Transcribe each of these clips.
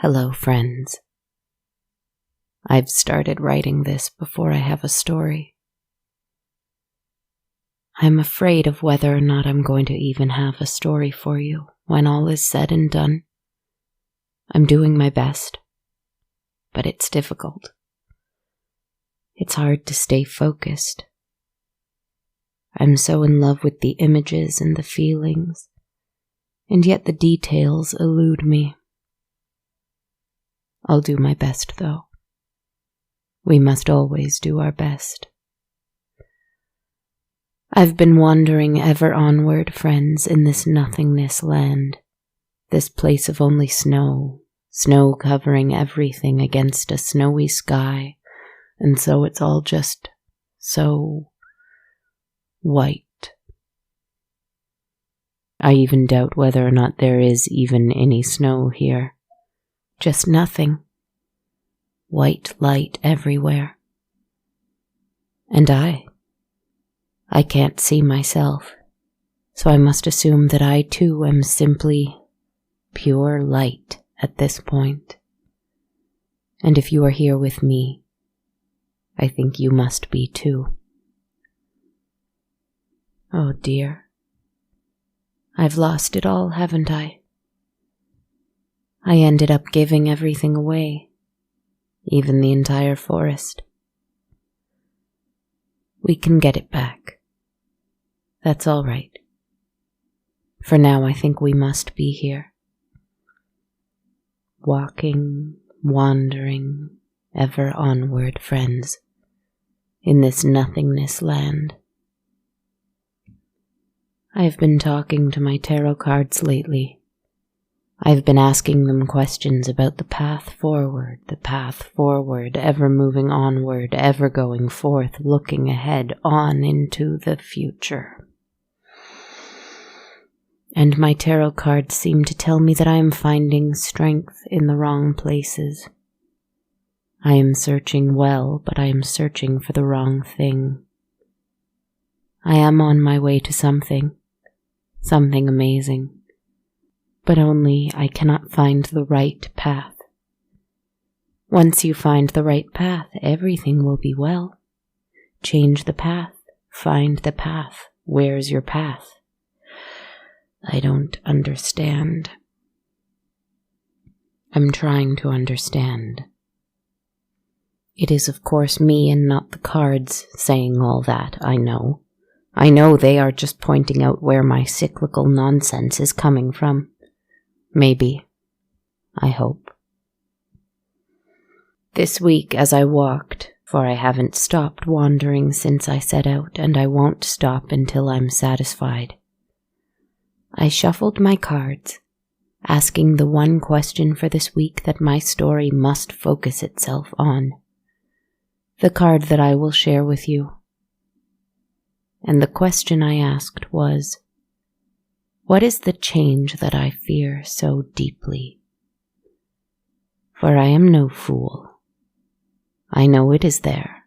Hello, friends. I've started writing this before I have a story. I'm afraid of whether or not I'm going to even have a story for you when all is said and done. I'm doing my best, but it's difficult. It's hard to stay focused. I'm so in love with the images and the feelings, and yet the details elude me. I'll do my best, though. We must always do our best. I've been wandering ever onward, friends, in this nothingness land, this place of only snow covering everything against a snowy sky, and so it's all just so white. I even doubt whether or not there is even any snow here. Just nothing. White light everywhere. And I can't see myself, so I must assume that I too am simply pure light at this point. And if you are here with me, I think you must be too. Oh dear. I've lost it all, haven't I? I ended up giving everything away, even the entire forest. We can get it back. That's all right. For now, I think we must be here. Walking, wandering, ever onward, friends, in this nothingness land. I've been talking to my tarot cards lately. I've been asking them questions about the path forward, ever moving onward, ever going forth, looking ahead, on into the future. And my tarot cards seem to tell me that I am finding strength in the wrong places. I am searching well, but I am searching for the wrong thing. I am on my way to something amazing. But only I cannot find the right path. Once you find the right path, everything will be well. Change the path, find the path. Where's your path? I don't understand. I'm trying to understand. It is of course me and not the cards saying all that, I know. I know they are just pointing out where my cyclical nonsense is coming from. Maybe. I hope. This week as I walked, for I haven't stopped wandering since I set out, and I won't stop until I'm satisfied, I shuffled my cards, asking the one question for this week that my story must focus itself on. The card that I will share with you. And the question I asked was, what is the change that I fear so deeply? For I am no fool. I know it is there.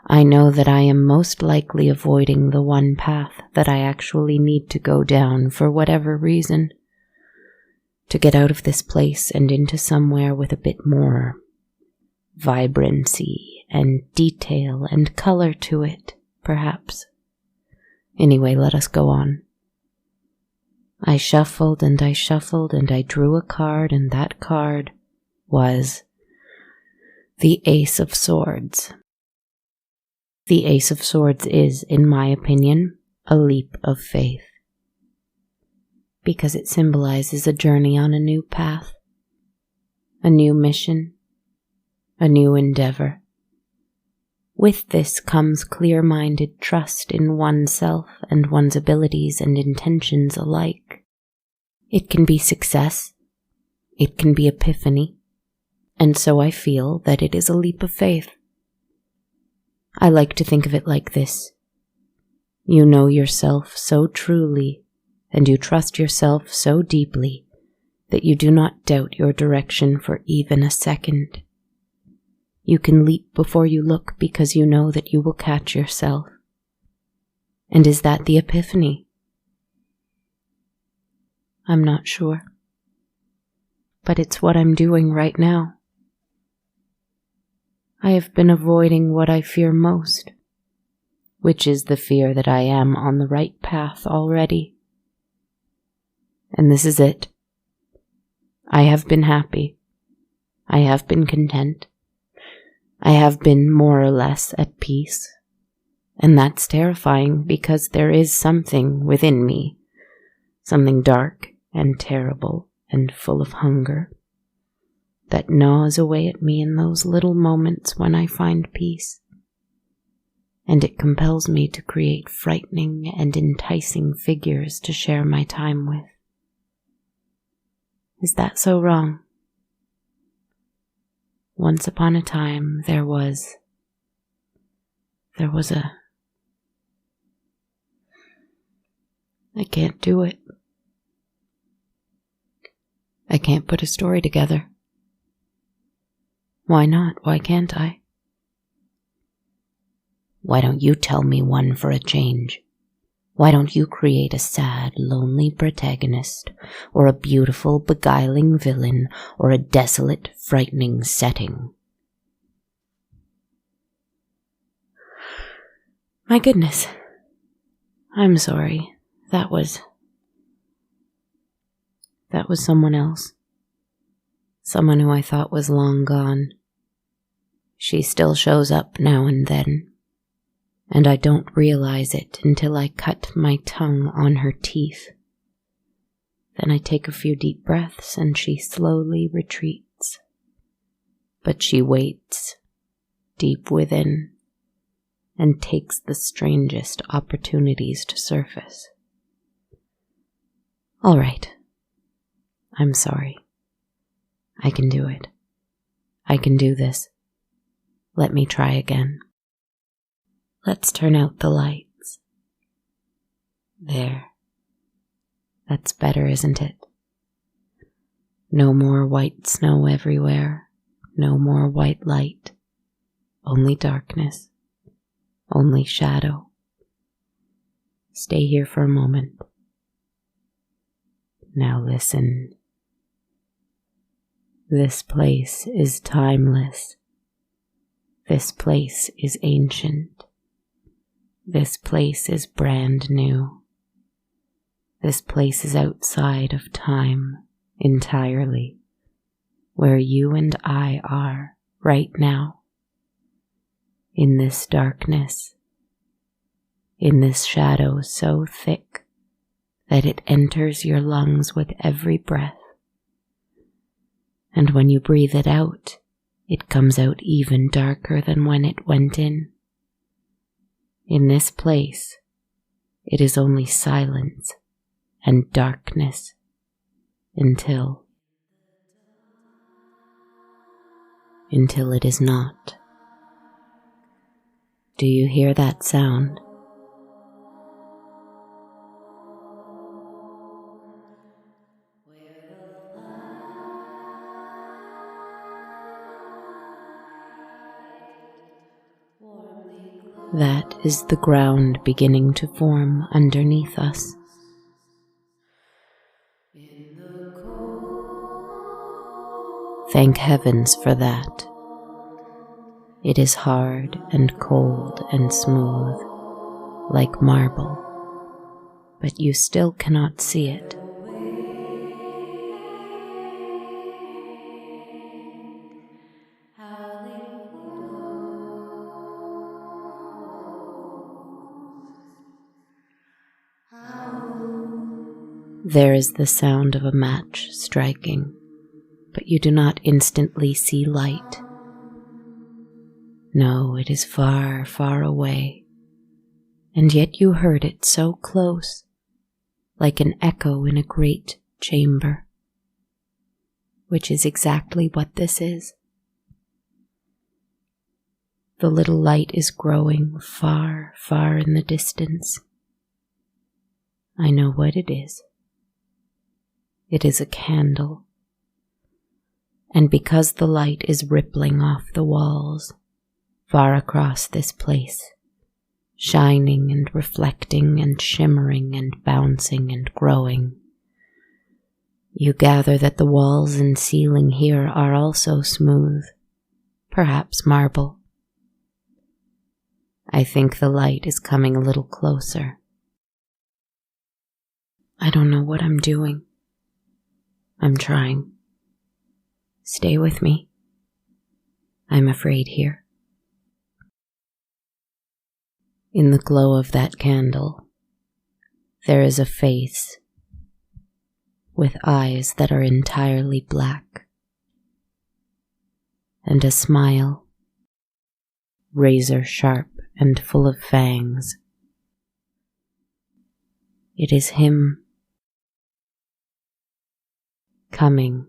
I know that I am most likely avoiding the one path that I actually need to go down for whatever reason, to get out of this place and into somewhere with a bit more vibrancy and detail and color to it, perhaps. Anyway, let us go on. I shuffled and I shuffled and I drew a card, and that card was the Ace of Swords. The Ace of Swords is, in my opinion, a leap of faith, because it symbolizes a journey on a new path, a new mission, a new endeavor. With this comes clear-minded trust in oneself and one's abilities and intentions alike. It can be success, it can be epiphany, and so I feel that it is a leap of faith. I like to think of it like this. You know yourself so truly, and you trust yourself so deeply, that you do not doubt your direction for even a second. You can leap before you look because you know that you will catch yourself. And is that the epiphany? I'm not sure. but it's what I'm doing right now. I have been avoiding what I fear most, which is the fear that I am on the right path already. And this is it. I have been happy. I have been content. I have been more or less at peace. And that's terrifying because there is something within me, something dark and terrible and full of hunger, that gnaws away at me in those little moments when I find peace. And it compels me to create frightening and enticing figures to share my time with. Is that so wrong? Once upon a time, there was a... I can't do it. I can't put a story together. Why not? Why can't I? Why don't you tell me one for a change? Why don't you create a sad, lonely protagonist, or a beautiful, beguiling villain, or a desolate, frightening setting? My goodness. I'm sorry. That was someone else. Someone who I thought was long gone. She still shows up now and then, and I don't realize it until I cut my tongue on her teeth. Then I take a few deep breaths and she slowly retreats. But she waits, deep within, and takes the strangest opportunities to surface. All right. I'm sorry. I can do it. I can do this. Let me try again. Let's turn out the lights. There. That's better, isn't it? No more white snow everywhere. No more white light. Only darkness. Only shadow. Stay here for a moment. Now listen. This place is timeless. This place is ancient. This place is brand new. This place is outside of time entirely, where you and I are right now. In this darkness, in this shadow so thick that it enters your lungs with every breath. And when you breathe it out, it comes out even darker than when it went in. In this place, it is only silence and darkness until it is not. Do you hear that sound? That is the ground beginning to form underneath us. Thank heavens for that. It is hard and cold and smooth, like marble, but you still cannot see it. There is the sound of a match striking, but you do not instantly see light. No, it is far, far away, and yet you heard it so close, like an echo in a great chamber, which is exactly what this is. The little light is growing far, far in the distance. I know what it is. It is a candle. And because the light is rippling off the walls, far across this place, shining and reflecting and shimmering and bouncing and growing, You gather that the walls and ceiling here are also smooth, perhaps marble. I think the light is coming a little closer. I don't know what I'm doing. I'm trying. Stay with me. I'm afraid here. In the glow of that candle, there is a face with eyes that are entirely black, and a smile, razor sharp and full of fangs. It is him, coming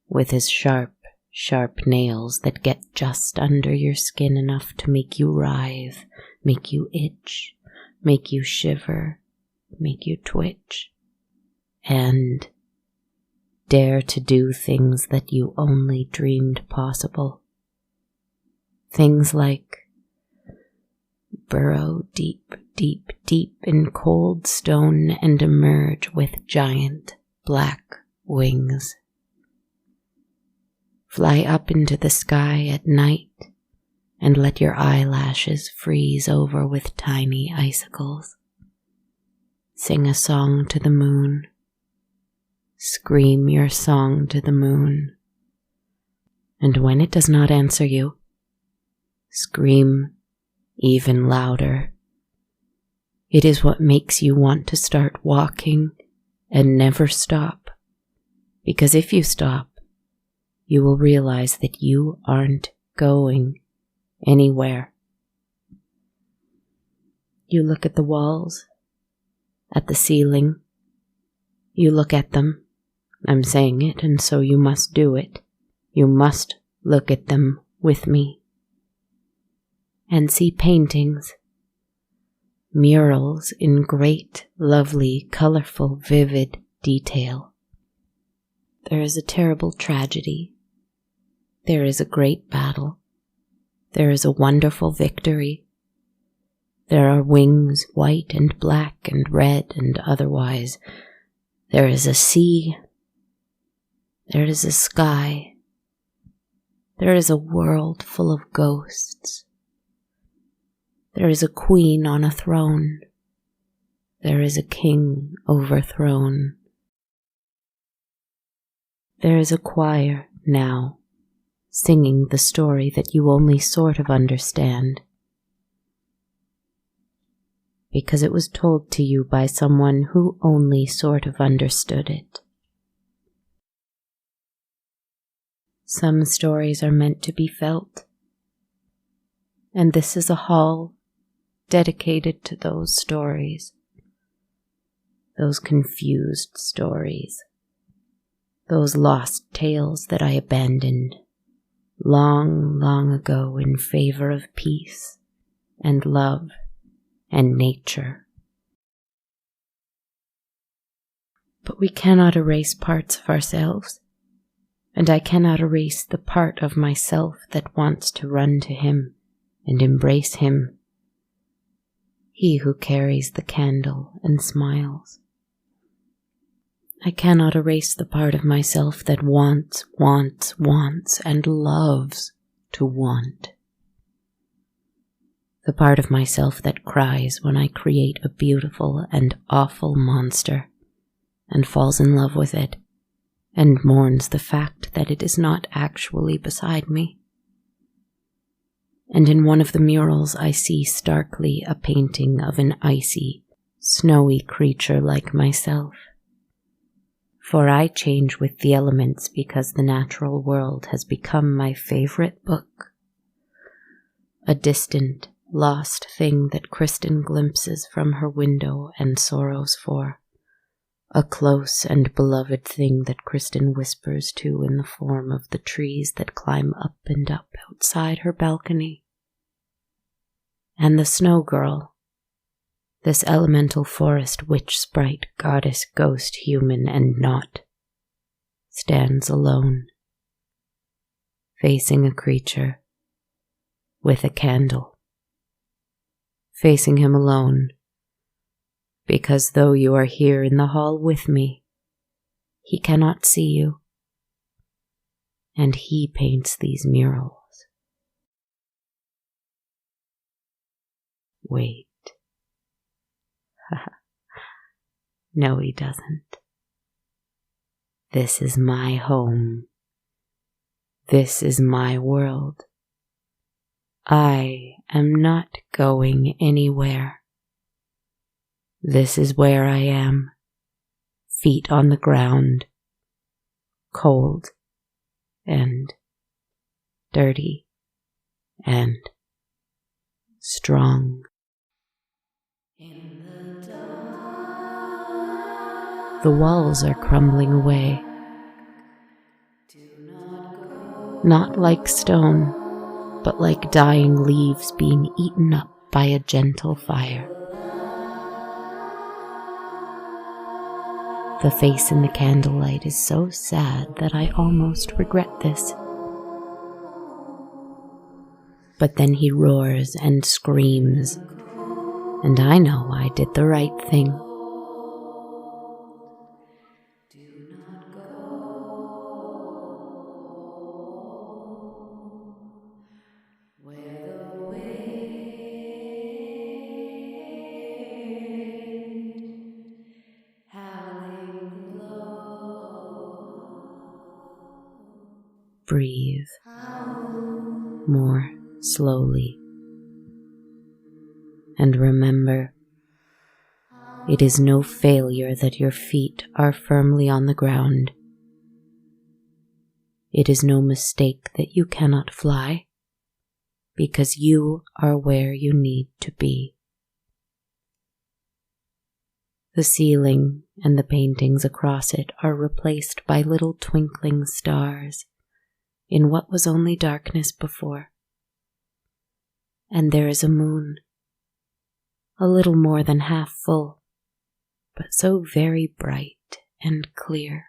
with his sharp, sharp nails that get just under your skin enough to make you writhe, make you itch, make you shiver, make you twitch, and dare to do things that you only dreamed possible. Things like burrow deep, deep, deep in cold stone and emerge with giant black wings. Fly up into the sky at night and let your eyelashes freeze over with tiny icicles. Sing a song to the moon. Scream your song to the moon. And when it does not answer you, scream even louder. It is what makes you want to start walking and never stop. Because if you stop, you will realize that you aren't going anywhere. You look at the walls, at the ceiling. You look at them. I'm saying it, and so you must do it. You must look at them with me. And see paintings, murals in great, lovely, colorful, vivid detail. There is a terrible tragedy. There is a great battle. There is a wonderful victory. There are wings, white and black and red and otherwise. There is a sea. There is a sky. There is a world full of ghosts. There is a queen on a throne. There is a king overthrown. There is a choir now, singing the story that you only sort of understand, because it was told to you by someone who only sort of understood it. Some stories are meant to be felt, and this is a hall dedicated to those stories, those confused stories, those lost tales that I abandoned long, long ago in favor of peace and love and nature. But we cannot erase parts of ourselves, and I cannot erase the part of myself that wants to run to him and embrace him, he who carries the candle and smiles. I cannot erase the part of myself that wants, and loves to want. The part of myself that cries when I create a beautiful and awful monster and falls in love with it and mourns the fact that it is not actually beside me. And in one of the murals I see starkly a painting of an icy, snowy creature like myself. For I change with the elements because the natural world has become my favorite book. A distant, lost thing that Kristen glimpses from her window and sorrows for. A close and beloved thing that Kristen whispers to in the form of the trees that climb up and up outside her balcony. And the snow girl, this elemental forest witch sprite, goddess, ghost, human, and not, stands alone, facing a creature with a candle, facing him alone, because though you are here in the hall with me, He cannot see you, and he paints these murals. Wait. No, he doesn't. This is my home. This is my world. I am not going anywhere. This is where I am, feet on the ground, cold and dirty and strong. The walls are crumbling away, not like stone, but like dying leaves being eaten up by a gentle fire. The face in the candlelight is so sad that I almost regret this. But then he roars and screams, and I know I did the right thing. Breathe more slowly, and remember, it is no failure that your feet are firmly on the ground. It is no mistake that you cannot fly, because you are where you need to be. The ceiling and the paintings across it are replaced by little twinkling stars in what was only darkness before. And there is a moon, a little more than half full, but so very bright and clear.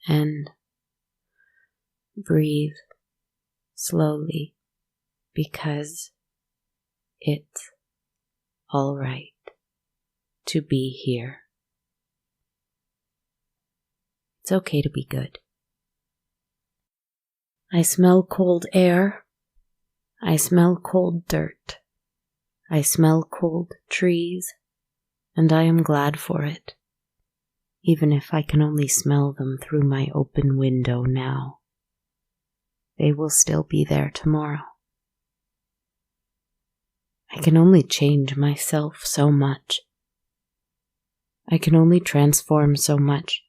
And breathe slowly, because it's all right to be here. It's okay to be good. I smell cold air. I smell cold dirt. I smell cold trees, and I am glad for it, even if I can only smell them through my open window now. They will still be there tomorrow. I can only change myself so much. I can only transform so much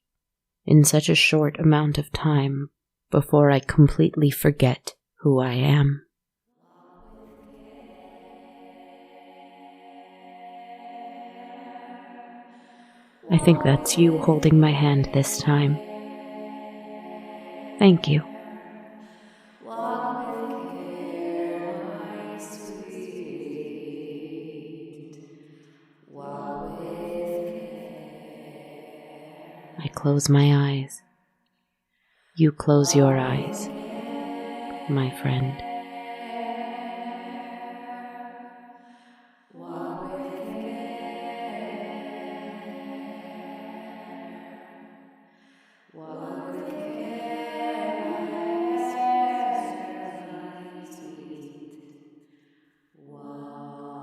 in such a short amount of time before I completely forget who I am. I think that's you holding my hand this time. Thank you. I close my eyes. You close your eyes, my friend.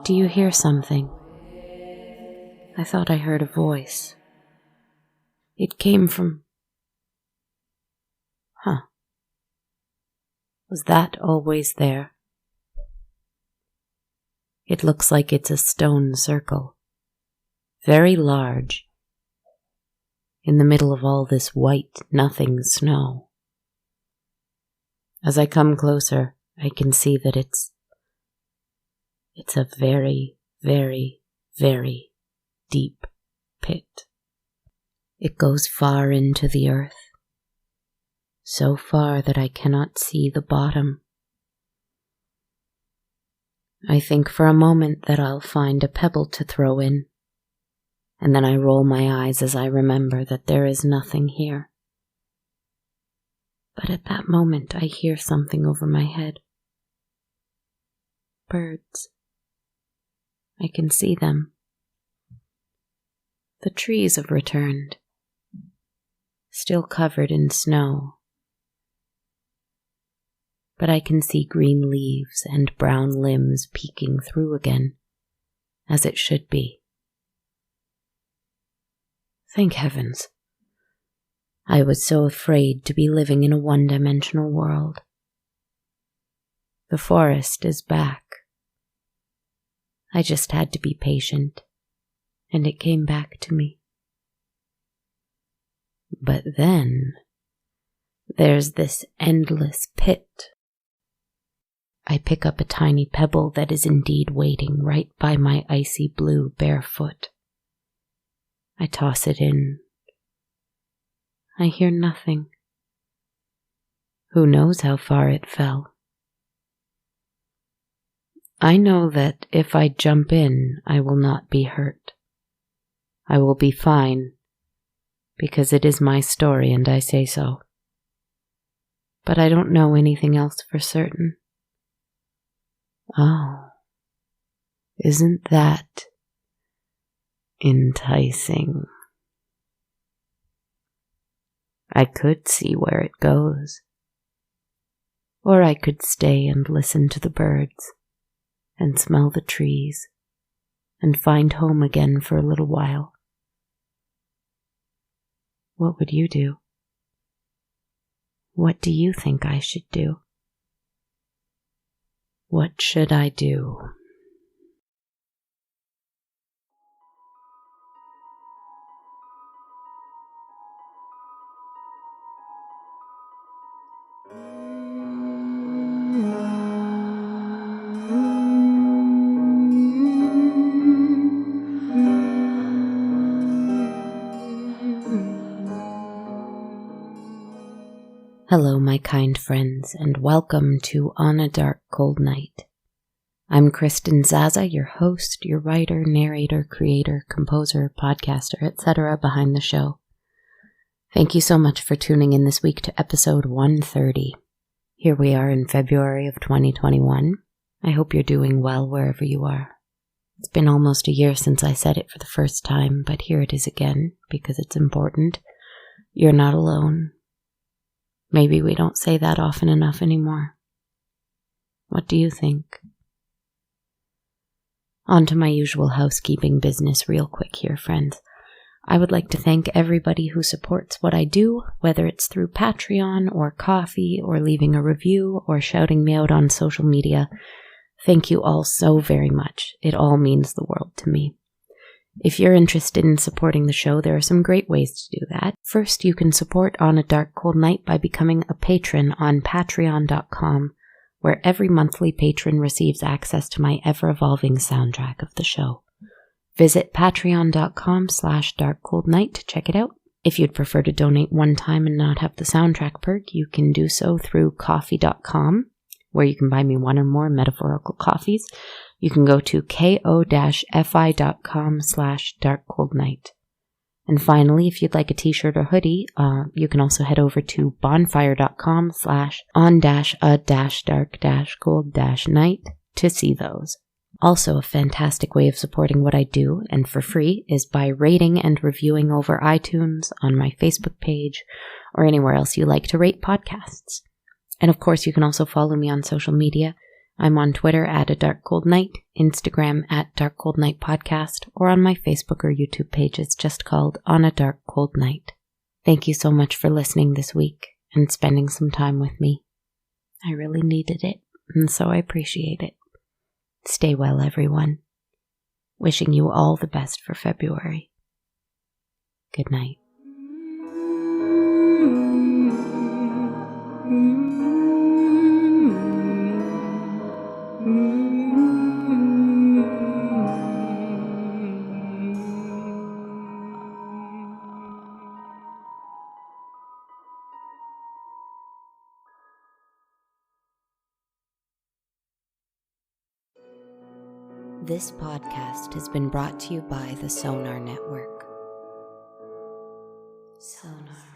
Do you hear something? I thought I heard a voice. It came from... Was that always there? It looks like it's a stone circle, very large, in the middle of all this white nothing snow. As I come closer, I can see that it's a very, very, very deep pit. It goes far into the earth, so far that I cannot see the bottom. I think for a moment that I'll find a pebble to throw in, and then I roll my eyes as I remember that there is nothing here. But at that moment I hear something over my head. Birds. I can see them. The trees have returned. still covered in snow. But I can see green leaves and brown limbs peeking through again, as it should be. Thank heavens. I was so afraid to be living in a one-dimensional world. The forest is back. I just had to be patient, and it came back to me. But then, there's this endless pit. I pick up a tiny pebble that is indeed waiting right by my icy blue bare foot. I toss it in. I hear nothing. Who knows how far it fell? I know that if I jump in, I will not be hurt. I will be fine, because it is my story and I say so. But I don't know anything else for certain. Oh, isn't that enticing? I could see where it goes. Or I could stay and listen to the birds, and smell the trees, and find home again for a little while. What would you do? What do you think I should do? What should I do? Hello, my kind friends, and welcome to On a Dark, Cold Night. I'm Kristen Zaza, your host, your writer, narrator, creator, composer, podcaster, etc. behind the show. Thank you so much for tuning in this week to episode 130. Here we are in February of 2021. I hope you're doing well wherever you are. It's been almost a year since I said it for the first time, but here it is again, because it's important. You're not alone. Maybe we don't say that often enough anymore. What do you think? On to my usual housekeeping business real quick here, friends. I would like to thank everybody who supports what I do, whether it's through Patreon or Ko-fi or leaving a review or shouting me out on social media. Thank you all so very much. It all means the world to me. If you're interested in supporting the show, there are some great ways to do that. First, you can support On a Dark Cold Night by becoming a patron on patreon.com, where every monthly patron receives access to my ever-evolving soundtrack of the show. Visit patreon.com/darkcoldnight to check it out. If you'd prefer to donate one time and not have the soundtrack perk, you can do so through ko-fi.com, where you can buy me one or more metaphorical coffees. You can go to ko-fi.com/darkcoldnight. And finally, if you'd like a t-shirt or hoodie, you can also head over to bonfire.com/on-a-dark-cold-night to see those. Also, a fantastic way of supporting what I do, and for free, is by rating and reviewing over iTunes, on my Facebook page, or anywhere else you like to rate podcasts. And of course, you can also follow me on social media. I'm on Twitter at A Dark Cold Night, Instagram at Dark Cold Night Podcast, or on my Facebook or YouTube page. It's just called On a Dark Cold Night. Thank you so much for listening this week and spending some time with me. I really needed it, and so I appreciate it. Stay well, everyone. Wishing you all the best for February. Good night. This podcast has been brought to you by the Sonar Network. Sonar.